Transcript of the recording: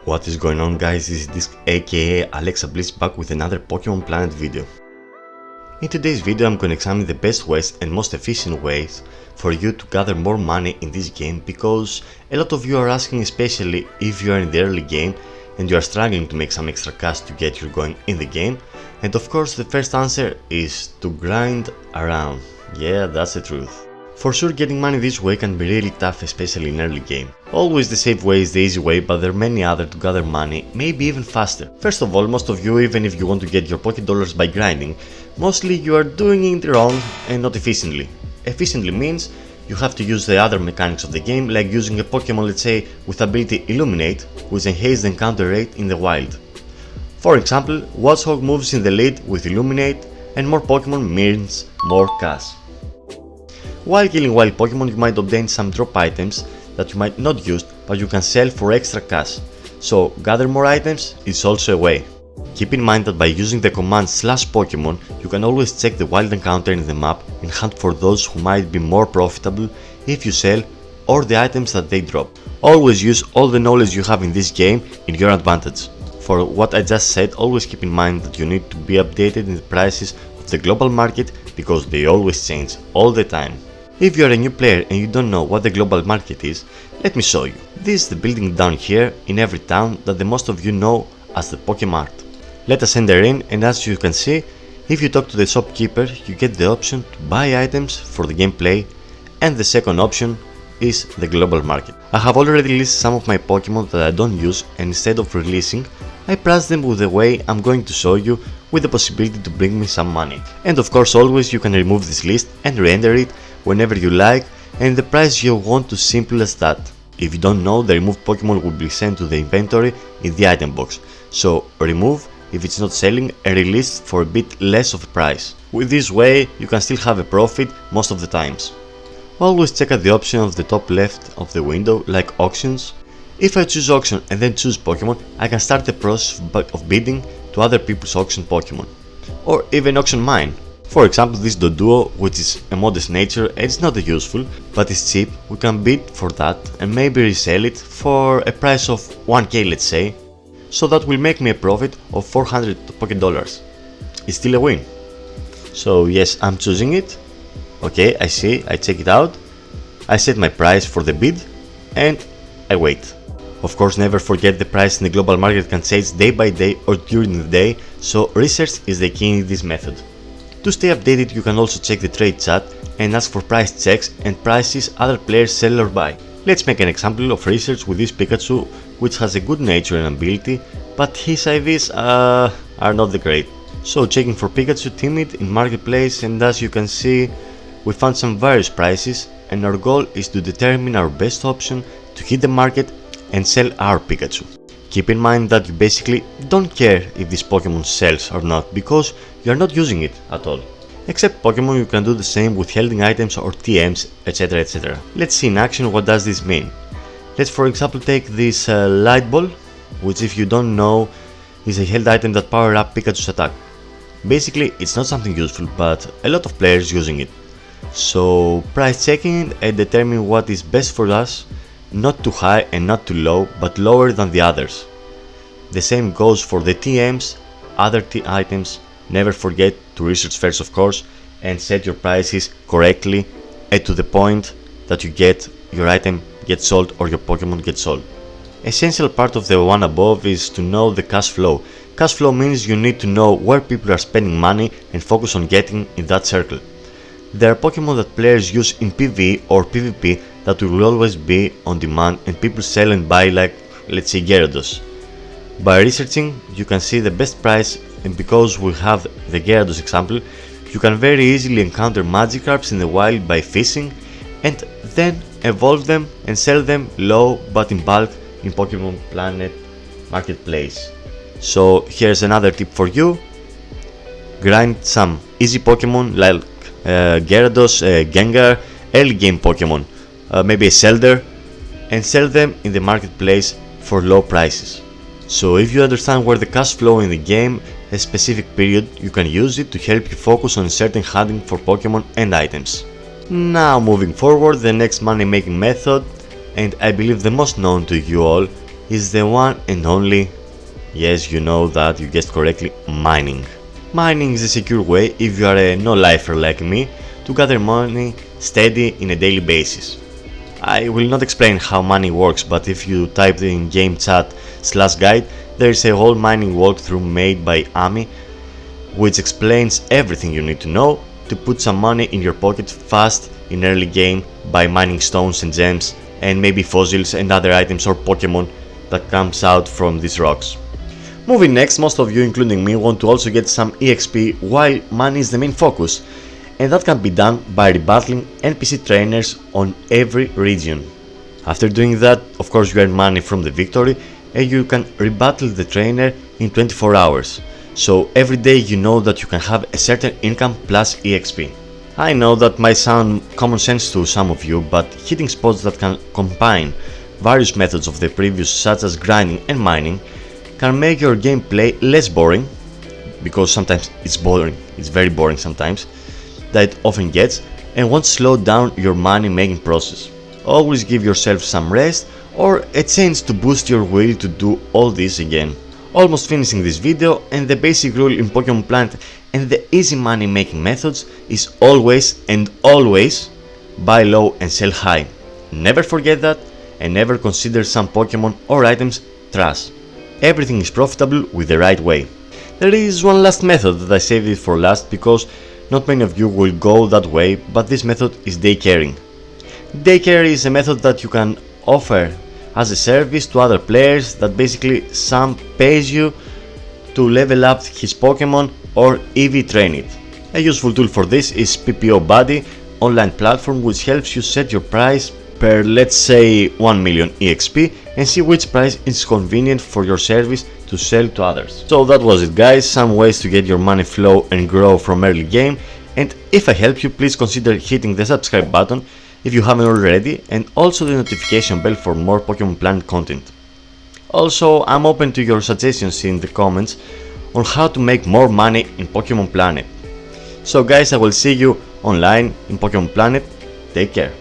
What is going on, guys? This is Disc aka Alexa Bliss back with another Pokemon Planet video. In today's video I'm going to examine the best ways and most efficient ways for you to gather more money in this game, because a lot of you are asking, especially if you are in the early game and you are struggling to make some extra cash to get you going in the game. And of course the first answer is to grind around. Yeah, that's the truth. For sure, getting money this way can be really tough, especially in early game. Always the safe way is the easy way, but there are many others to gather money, maybe even faster. First of all, most of you, even if you want to get your Poké Dollars by grinding, mostly you are doing it wrong and not efficiently. Efficiently means you have to use the other mechanics of the game, like using a Pokemon, let's say, with ability Illuminate, which enhances the encounter rate in the wild. For example, Watchog moves in the lead with Illuminate, and more Pokemon means more cash. While killing wild Pokemon, you might obtain some drop items that you might not use, but you can sell for extra cash. So gather more items is also a way. Keep in mind that by using the command /Pokemon, you can always check the wild encounter in the map and hunt for those who might be more profitable if you sell, or the items that they drop. Always use all the knowledge you have in this game in your advantage. For what I just said, always keep in mind that you need to be updated in the prices of the global market, because they always change all the time. If you are a new player and you don't know what the global market is, let me show you. This is the building down here in every town that the most of you know as the Pokemart. Let us enter in, and as you can see, if you talk to the shopkeeper, you get the option to buy items for the gameplay, and the second option is the global market. I have already listed some of my Pokemon that I don't use, and instead of releasing, I price them with the way I'm going to show you, with the possibility to bring me some money. And of course, always you can remove this list and re-enter it whenever you like, and the price you want to, simple as that. If you don't know, the removed Pokemon will be sent to the inventory in the item box. So remove if it's not selling and release for a bit less of a price. With this way you can still have a profit most of the times. Always check out the option of the top left of the window, like auctions. If I choose auction and then choose Pokemon, I can start the process of bidding to other people's auction Pokemon, or even auction mine. For example, this Doduo, which is a modest nature and it's not useful, but it's cheap, we can bid for that and maybe resell it for a price of 1k, let's say, so that will make me a profit of 400 Poké Dollars. It's still a win. So yes, I'm choosing it. Okay, I see, I check it out, I set my price for the bid and I wait. Of course, never forget the price in the global market can change day by day or during the day, so research is the key in this method. To stay updated, you can also check the trade chat and ask for price checks and prices other players sell or buy. Let's make an example of research with this Pikachu, which has a good nature and ability, but his IVs are not the great. So checking for Pikachu timid in marketplace, and as you can see, we found some various prices, and our goal is to determine our best option to hit the market and sell our Pikachu. Keep in mind that you basically don't care if this Pokemon sells or not, because you are not using it at all. Except Pokemon, you can do the same with holding items or TMs, etc, etc. Let's see in action what does this mean. Let's for example take this light ball, which if you don't know is a held item that power up Pikachu's attack. Basically it's not something useful, but a lot of players using it. So price checking and determine what is best for us, not too high and not too low, but lower than the others. The same goes for the TMs, other items. Never forget to research first, of course, and set your prices correctly and to the point that you get your item gets sold or your Pokemon gets sold. Essential part of the one above is to know the cash flow. Cash flow means you need to know where people are spending money and focus on getting in that circle. There are Pokemon that players use in PvE or PvP that will always be on demand and people sell and buy, like let's say Gyarados. By researching you can see the best price, and because we have the Gyarados example, you can very easily encounter Magikarps in the wild by fishing and then evolve them and sell them low but in bulk in Pokemon Planet Marketplace. So here's another tip for you: grind some easy Pokemon like Gyarados, Gengar, early game Pokemon, maybe a Shellder, and sell them in the marketplace for low prices. So if you understand where the cash flow in the game, a specific period, you can use it to help you focus on certain hunting for Pokemon and items. Now moving forward, the next money making method, and I believe the most known to you all, is the one and only, yes, you know that, you guessed correctly, mining. Mining is a secure way, if you are a no-lifer like me, to gather money steady in a daily basis. I will not explain how mining works, but if you type in game chat /guide, there is a whole mining walkthrough made by Ami, which explains everything you need to know to put some money in your pocket fast in early game by mining stones and gems and maybe fossils and other items or Pokemon that comes out from these rocks. Moving next, most of you including me want to also get some EXP while money is the main focus, and that can be done by rebattling NPC trainers on every region. After doing that, of course you earn money from the victory and you can rebattle the trainer in 24 hours. So every day you know that you can have a certain income plus EXP. I know that might sound common sense to some of you, but hitting spots that can combine various methods of the previous such as grinding and mining can make your gameplay less boring, because sometimes it's boring, it's very boring sometimes, that it often gets, and won't slow down your money making process. Always give yourself some rest or a chance to boost your will to do all this again. Almost finishing this video, and the basic rule in Pokemon Planet and the easy money making methods is always and always buy low and sell high. Never forget that, and never consider some Pokemon or items trash. Everything is profitable with the right way. There is one last method that I saved it for last because not many of you will go that way, but this method is daycaring. Daycare is a method that you can offer as a service to other players, that basically some pays you to level up his Pokemon or EV train it. A useful tool for this is PPO Buddy, online platform which helps you set your price per, let's say, 1 million EXP and see which price is convenient for your service to sell to others. So that was it guys, some ways to get your money flow and grow from early game, and if I helped you, please consider hitting the subscribe button if you haven't already, and also the notification bell for more Pokemon Planet content. Also, I'm open to your suggestions in the comments on how to make more money in Pokemon Planet. So guys, I will see you online in Pokemon Planet. Take care.